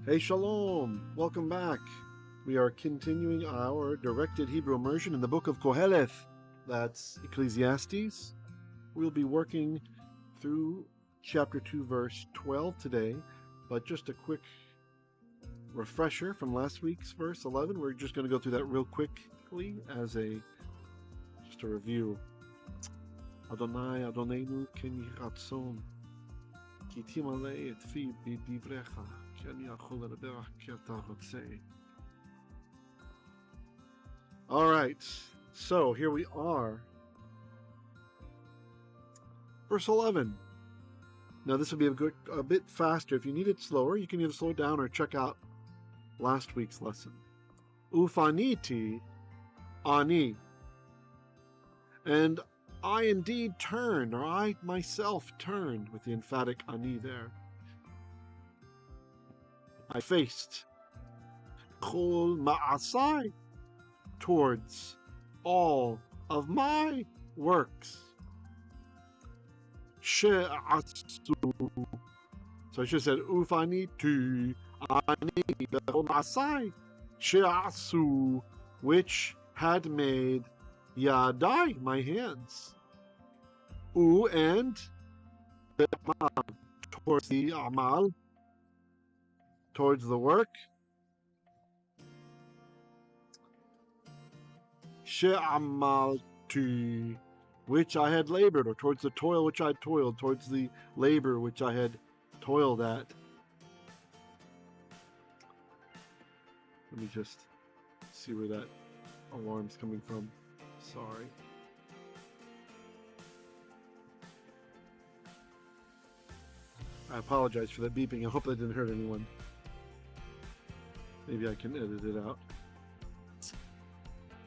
Hey, Shalom! Welcome back. We are continuing our directed Hebrew immersion in the book of Qoheleth. That's Ecclesiastes. We'll be working through chapter 2, verse 12 today, but just a quick refresher from last week's verse 11. We're just going to go through that real quickly as just a review. Adonai, Adonenu, ken yiratzon, ki timale et fi b'divrecha. All right, so here we are. Verse 11. Now this will be a bit faster. If you need it slower, you can either slow it down or check out last week's lesson. Ufanithi ani. And I indeed turned, or I myself turned, with the emphatic ani there. I faced kol ma'asai, towards all of my works. She'atsu. So I should have said ufanitu ani bechol ma'asai she'atsu, which had made yadai, my hands. And towards the amal, towards the work. She'amaltu, which I had labored, or towards the toil which I had toiled, towards the labor which I had toiled at. Let me just see where that alarm's coming from. Sorry. I apologize for that beeping. I hope that didn't hurt anyone. Maybe I can edit it out.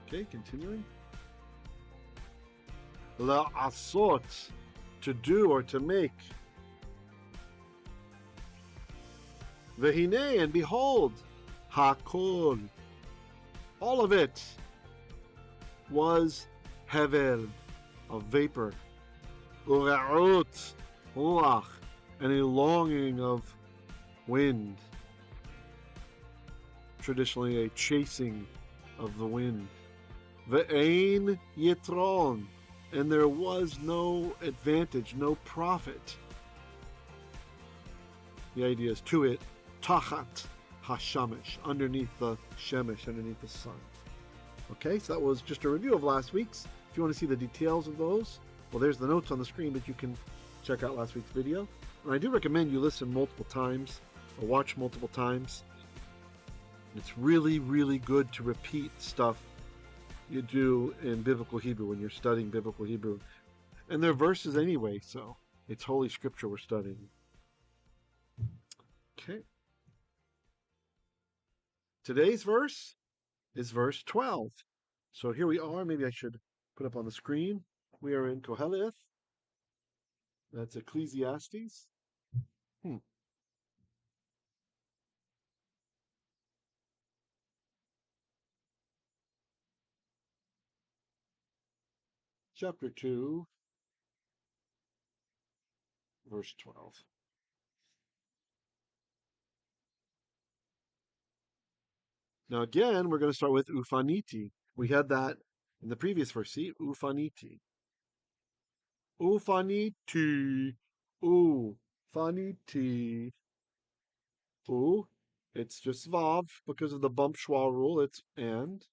Okay, continuing. La'asot, to do or to make. Vehine, and behold, hakol, all of it was hevel, a vapor. Re'ot, ruach, and a longing of wind. Traditionally a chasing of the wind. Ve'ein yitron, and there was no advantage, no profit. The idea is to it, tachat hashamesh, underneath the shemesh, underneath the sun. Okay, so that was just a review of last week's. If you want to see the details of those, well, there's the notes on the screen, but you can check out last week's video. And I do recommend you listen multiple times or watch multiple times. It's really, really good to repeat stuff you do in biblical Hebrew when you're studying biblical Hebrew. And they're verses anyway, so it's Holy Scripture we're studying. Okay. Today's verse is verse 12. So here we are. Maybe I should put up on the screen. We are in Qoheleth. That's Ecclesiastes. Chapter 2, verse 12. Now again, we're going to start with ufaniti. We had that in the previous verse. See, ufaniti. Ufaniti. Ufaniti. U. It's just vav because of the bump schwa rule. It's and,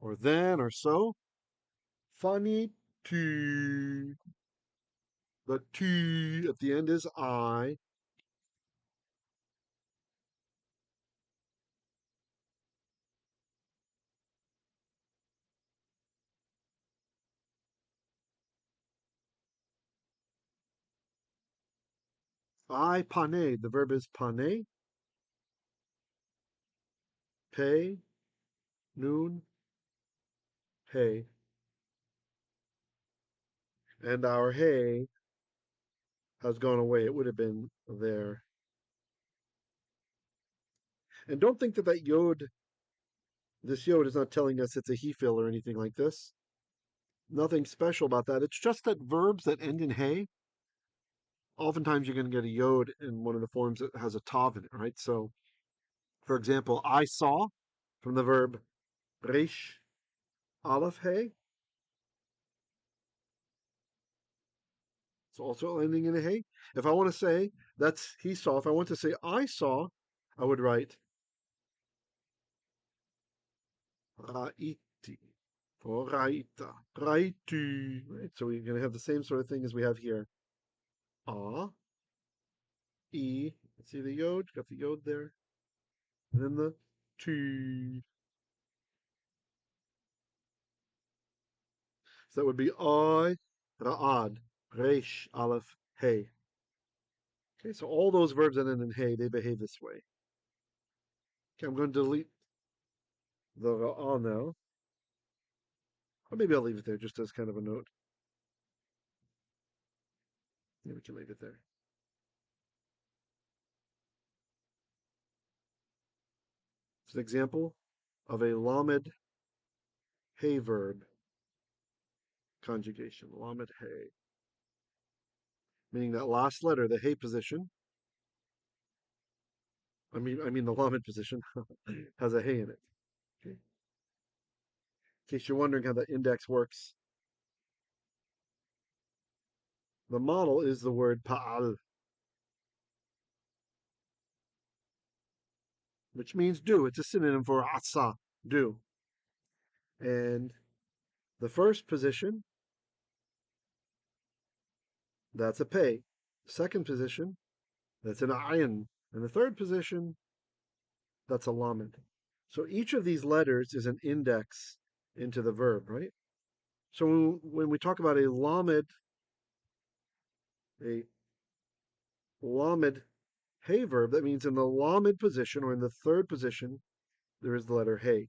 or then, or so. Faniti. The T at the end is I. I pane. The verb is pane. Pay. Noon. Hey. And our hey has gone away. It would have been there. And don't think that this yod is not telling us it's a Hiphil or anything like this. Nothing special about that. It's just that verbs that end in hey oftentimes you're going to get a yod in one of the forms that has a tav in it, right? So, for example, I saw from the verb resh aleph hey. It's also ending in a hey. If I want to say that's he saw, if I want to say I saw, I would write raiti or raita, raiti. Right? So we're going to have the same sort of thing as we have here. E. See the yod? Got the yod there. And then the tu. So that would be I, ra'ad, resh, aleph, hey. Okay, so all those verbs that end in hey, they behave this way. Okay, I'm going to delete the ra'ah now. Or maybe I'll leave it there just as kind of a note. Yeah, we can leave it there. It's an example of a lamed hey verb conjugation. Lamed hey. Meaning that last letter, the hey position, I mean the lamed position, has a hey in it. Okay. In case you're wondering how the index works, the model is the word pa'al, which means do. It's a synonym for asa, do. And the first position, that's a pay. Second position, that's an ayin. And the third position, that's a lamed. So each of these letters is an index into the verb, right? So when we talk about a lamed hey verb, that means in the lamed position or in the third position, there is the letter hey.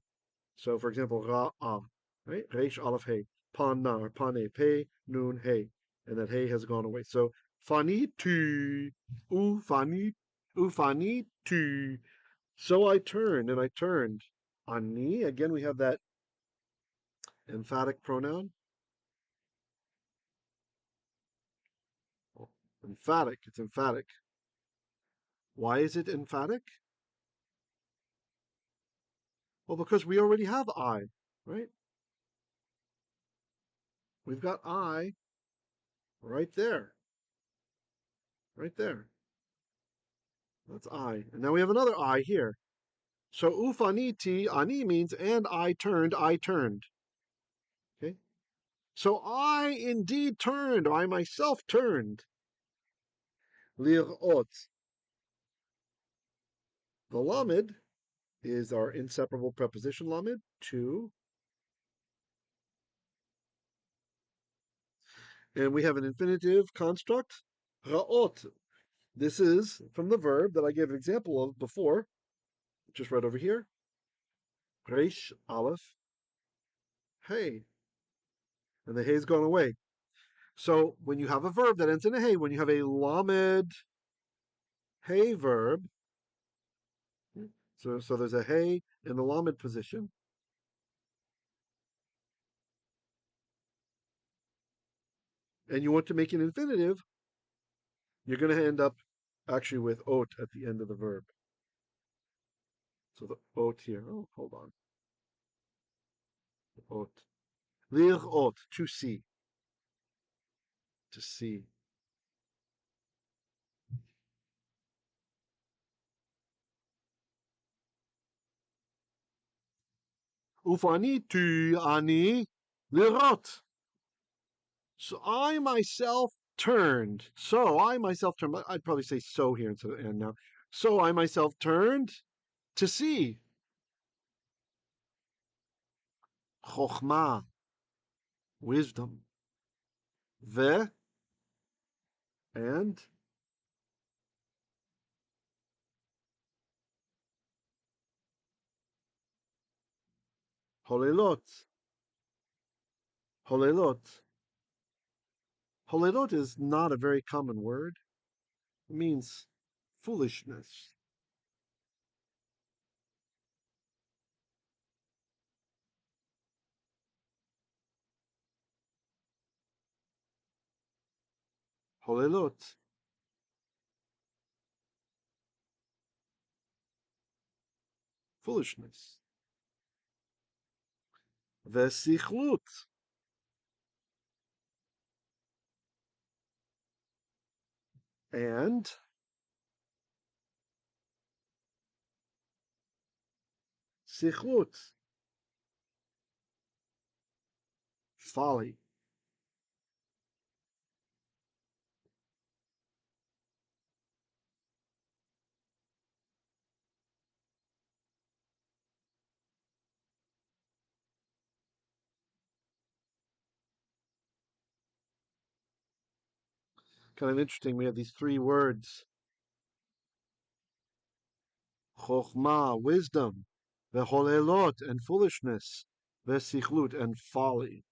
So for example, ra'ah, right? Resh aleph hey. Pana or pane, pe, nun, hey. And that hey has gone away. So fanitu, ufanitu. So I turned and I turned. Ani, again we have that emphatic pronoun. Emphatic, it's emphatic. Why is it emphatic? Well, because we already have I, right? We've got I right there. Right there. That's I. And now we have another I here. So ufaniti, ani means and I turned, I turned. Okay? So I indeed turned, I myself turned. Lirot. The lamed is our inseparable preposition lamed, to. And we have an infinitive construct, raot. This is from the verb that I gave an example of before, just right over here. Resh, aleph, hey. And the hey's gone away. So when you have a verb that ends in a hey, when you have a lamed hey verb, so there's a hey in the lamed position, and you want to make an infinitive, you're going to end up actually with ot at the end of the verb. So the ot here, oh, hold on. Ot. Lir'ot, to see. To see. Ufani tu ani lirot. So I myself turned. So I myself turned. I'd probably say so here instead of and now. So I myself turned to see. Chokhmah, wisdom. Ve and holelot. Holelot. Holelot is not a very common word. It means foolishness. Holelot. foolishness. V'sichlut, and sichlut, folly. Kind of interesting, we have these three words: chokma, wisdom, v'holelot, and foolishness, v'sichlut, and folly.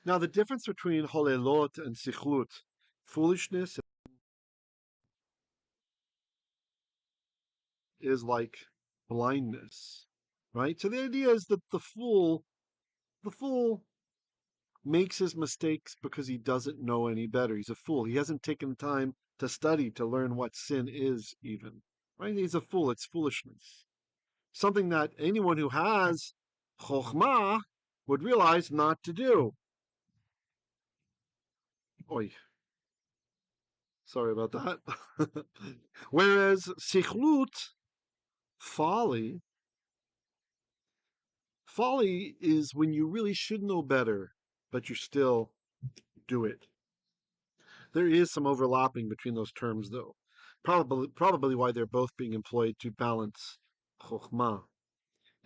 Now, the difference between holelot and sichlut, foolishness, is like blindness, right? So the idea is that the fool makes his mistakes because he doesn't know any better. He's a fool. He hasn't taken time to study, to learn what sin is, even, right? He's a fool. It's foolishness. Something that anyone who has chokhmah would realize not to do. Oy, sorry about that. Whereas sichlut, folly, folly is when you really should know better, but you still do it. There is some overlapping between those terms, though. Probably why they're both being employed to balance chokhmah.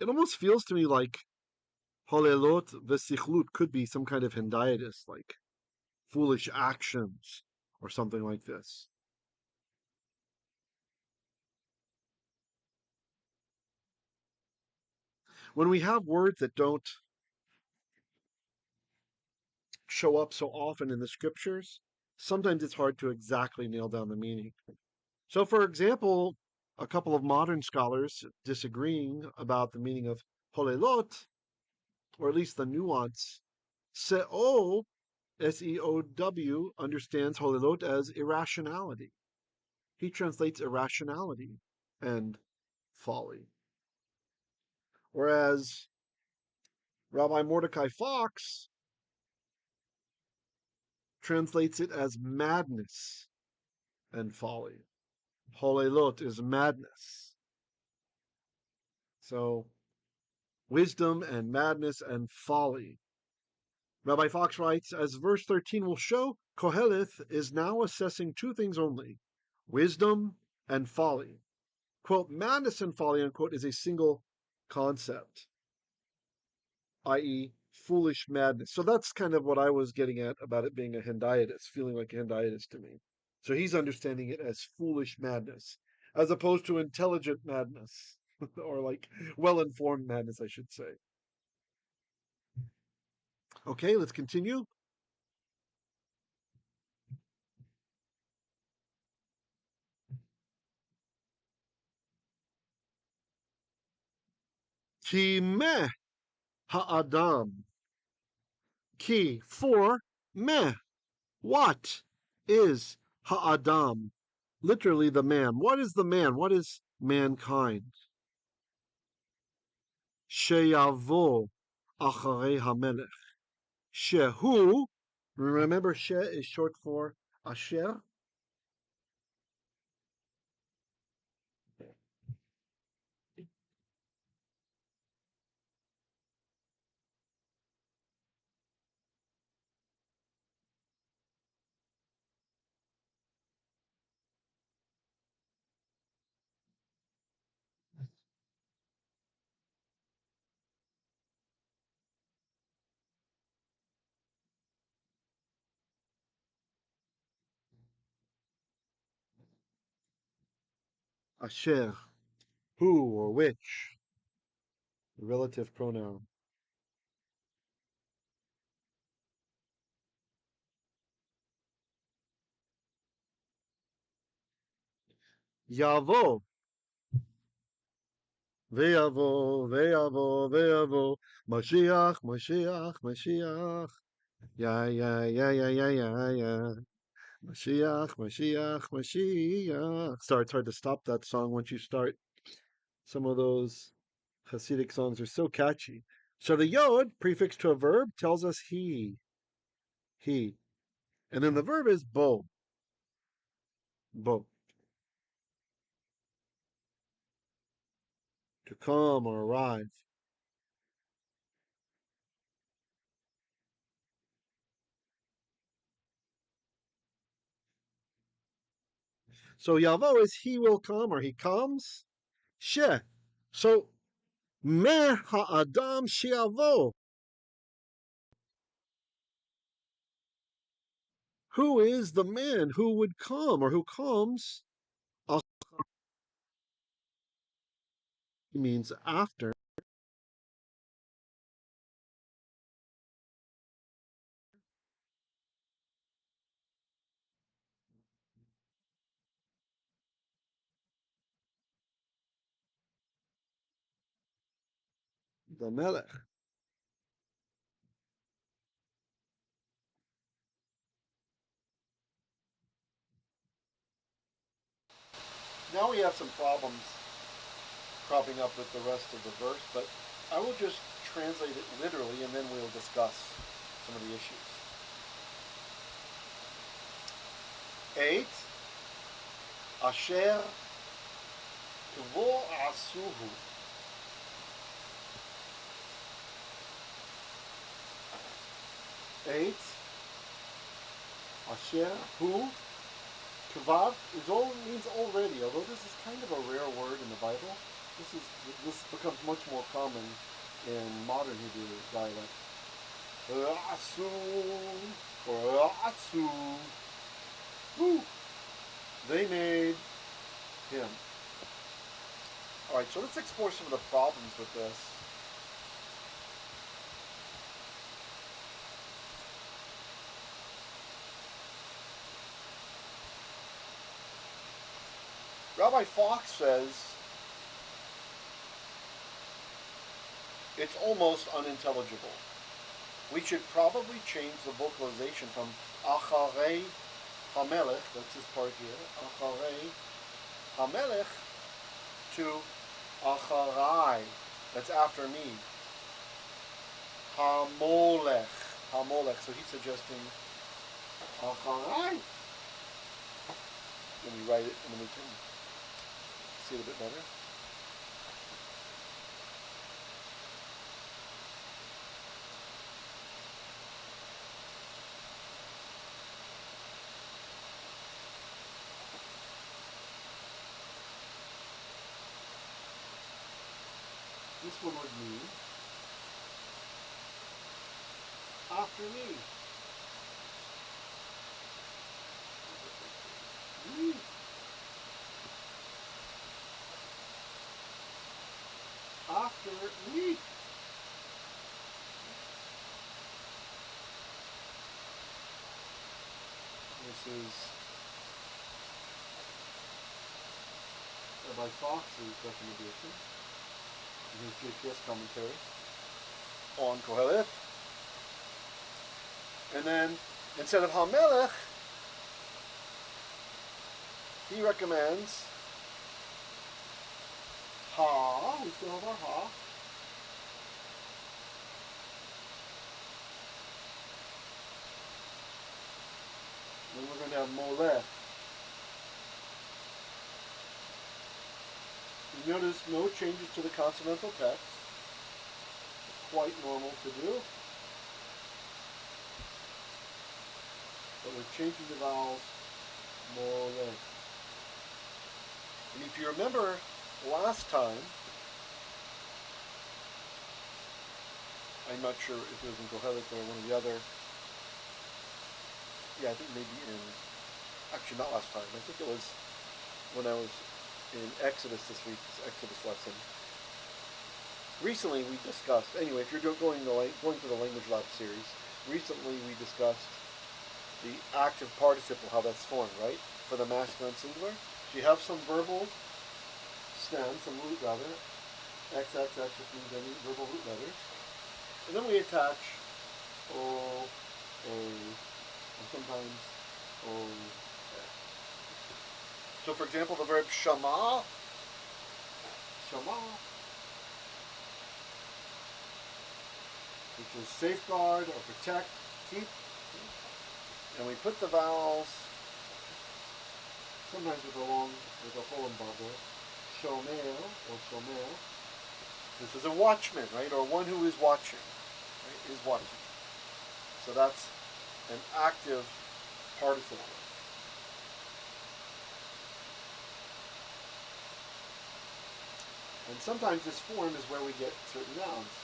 It almost feels to me like holelot v'sichlut could be some kind of hendiadys, like foolish actions or something like this. When we have words that don't show up so often in the scriptures, sometimes it's hard to exactly nail down the meaning. So, for example, a couple of modern scholars disagreeing about the meaning of holelot, or at least the nuance, Seow, Seow, understands holelot as irrationality. He translates irrationality and folly. Whereas Rabbi Mordecai Fox translates it as madness and folly. Holelot is madness. So, wisdom and madness and folly. Rabbi Fox writes, as verse 13 will show, Qoheleth is now assessing two things only: wisdom and folly. Quote, madness and folly, unquote, is a single concept, i.e., foolish madness. So that's kind of what I was getting at about it being a hendiadys, feeling like a hendiadys to me. So he's understanding it as foolish madness, as opposed to intelligent madness, or like well-informed madness, I should say. Okay, let's continue. Ki meh ha'adam. Ki, for, meh, what is ha'adam? Literally the man. What is the man? What is mankind? Sheyavo acharei hamelech. Shehu, remember she is short for asher? Asher, who or which, the relative pronoun. Yavo, Ve'yavo, ve'yavo, ve'yavo, Mashiach, Mashiach, Mashiach. Ya, ya, ya, ya, ya, ya, ya. Mashiach, Mashiach, Mashiach. Sorry, it's hard to stop that song once you start. Some of those Hasidic songs are so catchy. So the yod, prefix to a verb, tells us he. And then the verb is bo. To come or arrive. So yavo is he will come or he comes. She. So me ha'adam she'avo. Who is the man who would come or who comes? Means after. The melech. Now we have some problems cropping up with the rest of the verse, but I will just translate it literally and then we'll discuss some of the issues. 8. Aשר- כבר. 8. Asher-hu. Kvav means already, although this is kind of a rare word in the Bible. This becomes much more common in modern Hebrew dialect. Ra'asu or ra'asu. They made him. Alright, so let's explore some of the problems with this. Rabbi Fox says it's almost unintelligible. We should probably change the vocalization from acharei hamelech, that's this part here, acharei hamelech, to acharai, that's after me. Hamolech, so he's suggesting acharai. Let me write it and then we can see it a bit better. This one would mean after me. After me. This is Rabbi Fox's recommendation in his GPS commentary on Qoheleth. And then instead of Hamelech, he recommends Ha. We still have our Ha. Then we're going to have Molech. You notice no changes to the consonantal text. It's quite normal to do. But we're changing the vowels Molech. And if you remember last time, I'm not sure if it was in Qoheleth or one of the other. Yeah, I think maybe actually not last time. I think it was when I was in Exodus this week, this Exodus lesson. Recently we discussed, anyway, if you're going through the Language Lab series, recently we discussed the active participle, how that's formed, right? For the masculine singular. So you have some verbal stem, some root rather, XX just means any verbal root letters. And then we attach O, A, and sometimes O, A. So for example, the verb shama, which is safeguard or protect, keep. And we put the vowels, sometimes with a full bubble, shomer or shomer. This is a watchman, right? Or one who is watching, right? Is watching. So that's an active participle. And sometimes this form is where we get certain nouns.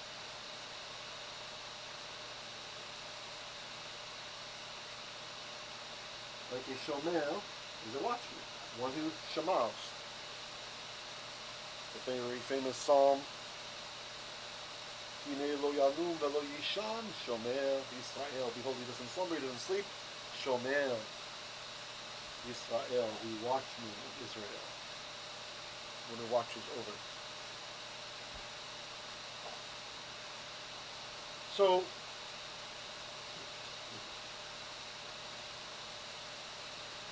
Like a shomer is a watchman, one who shamars. The very famous psalm, Kine lo yalum velo yishan, shomer Yisrael. Behold, he doesn't slumber, he doesn't sleep. Shomer Yisrael, the watchman of Israel, one who watches over. So,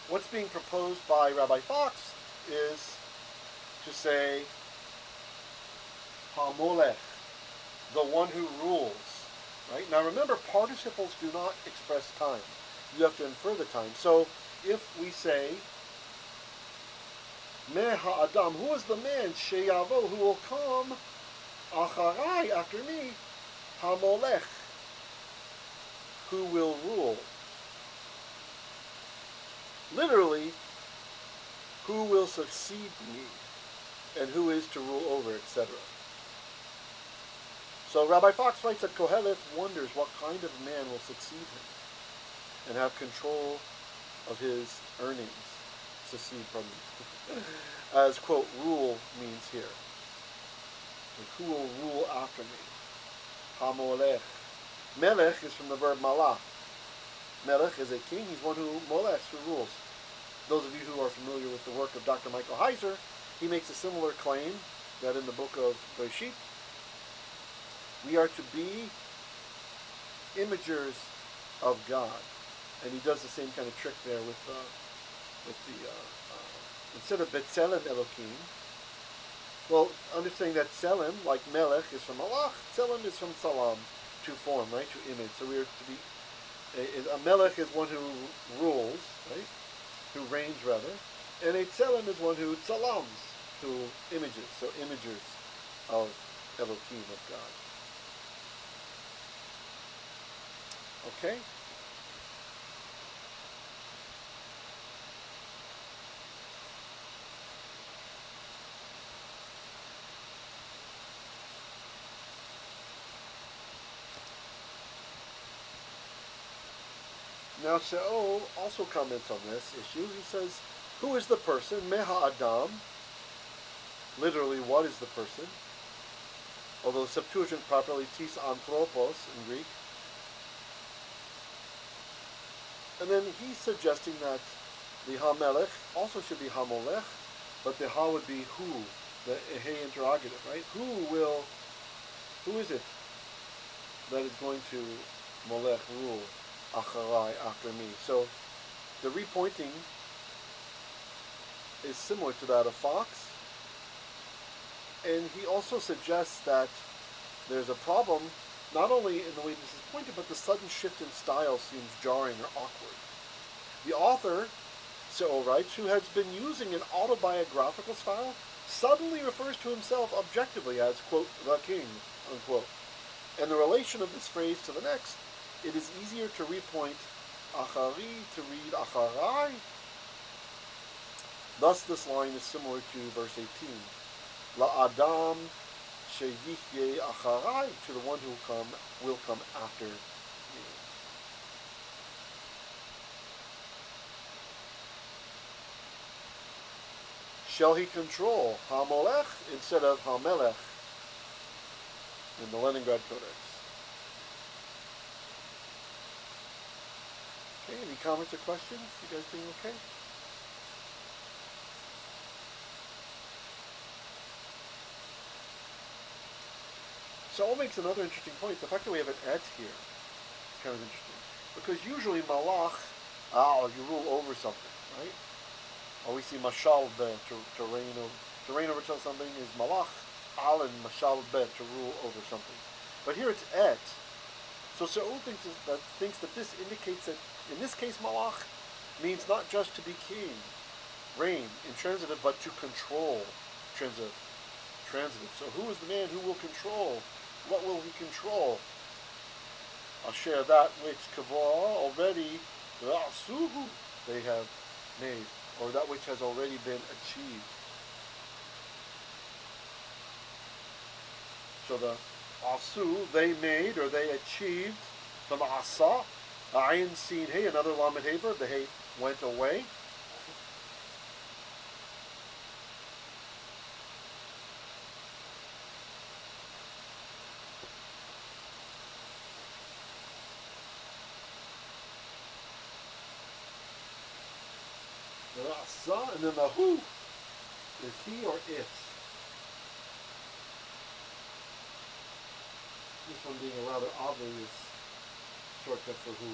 what's being proposed by Rabbi Fox is to say, ha-molech, the one who rules. Right? Now remember, participles do not express time. You have to infer the time. So if we say, me ha-adam, who is the man, sheyavo, who will come, acharai, after me, ha-molech, who will rule. Literally, who will succeed me, and who is to rule over, etc. So Rabbi Fox writes that Qoheleth wonders what kind of man will succeed him and have control of his earnings. Succeed from me. As, quote, rule means here. Like, who will rule after me? Ha-molech. Melech is from the verb malach. Melech is a king. He's one who molech, who rules. Those of you who are familiar with the work of Dr. Michael Heiser, he makes a similar claim that in the book of Bereshit, we are to be imagers of God. And he does the same kind of trick there with instead of Betzelem Elokim, well, understanding that Tselem, like Melech, is from Malach, Tselem is from Salam, to form, right, to image. So we are to be, a Melech is one who rules, right, who reigns rather, and a Tselem is one who Salams, who images, so imagers of Elokim, of God. Okay? Now, Seow also comments on this issue. He says, who is the person? Meha Adam. Literally, what is the person? Although Septuagint properly tis anthropos in Greek. And then he's suggesting that the ha-melech also should be ha-molech, but the ha would be who, the he interrogative, right? Who is it that is going to molech, rule, acharai, after me? So the repointing is similar to that of Fox, and he also suggests that there's a problem not only in the way this is pointed, but the sudden shift in style seems jarring or awkward. The author, Seow writes, who has been using an autobiographical style, suddenly refers to himself objectively as, quote, the king, unquote. And the relation of this phrase to the next, it is easier to repoint achari to read acharai. Thus this line is similar to verse 18. La Adam Sheyichye acharai, to the one who will come after me. Shall he control ha-molech instead of ha-melech in the Leningrad Codex? Okay, any comments or questions? You guys doing okay? Saul makes another interesting point. The fact that we have an et here is kind of interesting. Because usually malach, you rule over something, right? Or we see mashal be, to reign over something is malach, al and mashal be, to rule over something. But here it's et. So Seow thinks that this indicates that, in this case, malach means not just to be king, reign, intransitive, but to control, transitive. So who is the man who will control? What will he control? I'll share that which kavah already ra'asuhu they have made, or that which has already been achieved. So the asu, they made, or they achieved, from asa, ayin sin hey, another lamed hey verb, the hey went away. And then the who is he or it. This one being a rather obvious shortcut for who.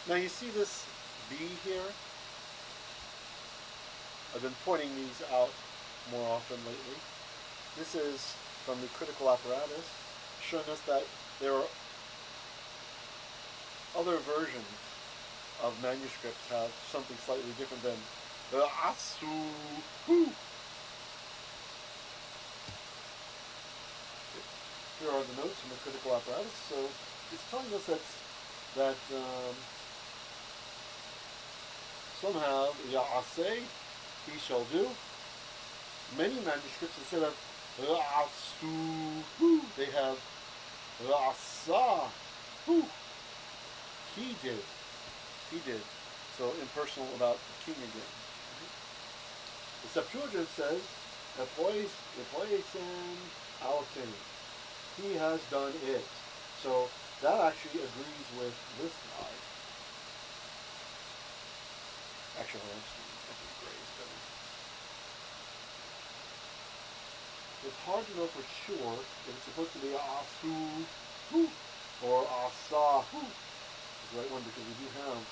Now you see this B here? I've been pointing these out more often lately. This is from the critical apparatus, showing us that there are other versions of manuscripts have something slightly different than the asuhu. Here are the notes from the critical apparatus. So it's telling us that somehow ya'aseh, he shall do. Many manuscripts, instead of ra'asuhu, they have ra'asahu. He did. So impersonal about the king again. The Septuagint says, epoisen auten. He has done it. So that actually agrees with this guy. Actually, I think gray is better. It's hard to know for sure if it's supposed to be asuhu or asahu. It's the right one because we do have,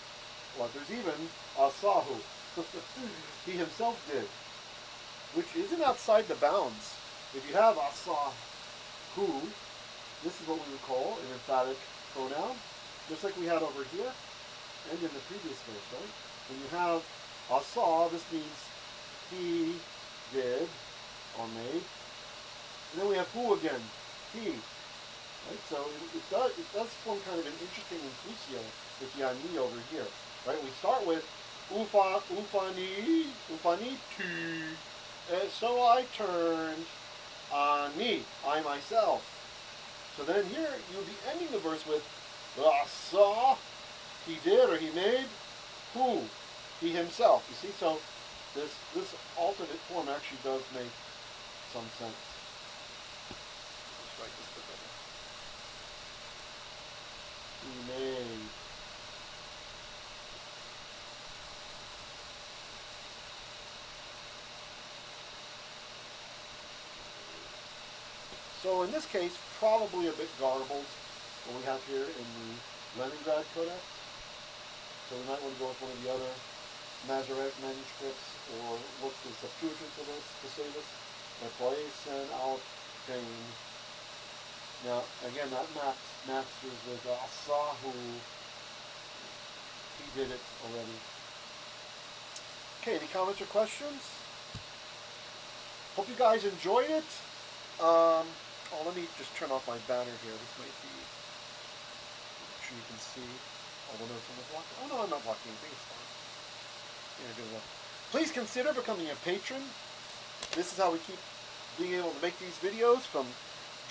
there's even asahu. He himself did, which isn't outside the bounds. If you have asahu, this is what we would call an emphatic pronoun, just like we had over here and in the previous verse, right? When you have asa, this means he did or made. And then we have who again, he. Right? So it does form kind of an interesting inclusio with yani over here. Right? We start with ufanitu. So I turned ani, I myself. So then here you'll be ending the verse with asa, he did or he made, who, he himself. You see, so this alternate form actually does make some sense. Let's write this bit better. He made. So in this case, probably a bit garbled what we have here in the Leningrad Codex. So we might want to go with one of the other Masoretic manuscripts or look to the Septuagint for this to say this. Epoisen auten. Now again, that matches with asahu. He did it already. Okay, any comments or questions? Hope you guys enjoyed it. Let me just turn off my banner here. This might be, make sure you can see all the notes on the block. Oh no, I'm not blocking anything, it's fine. Yeah, good enough. Please consider becoming a patron. This is how we keep being able to make these videos, from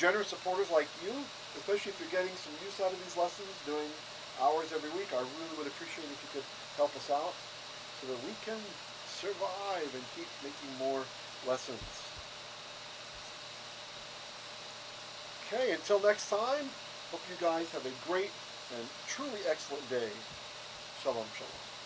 generous supporters like you, especially if you're getting some use out of these lessons, doing hours every week. I really would appreciate if you could help us out so that we can survive and keep making more lessons. Okay, until next time, hope you guys have a great and truly excellent day. Shalom, shalom.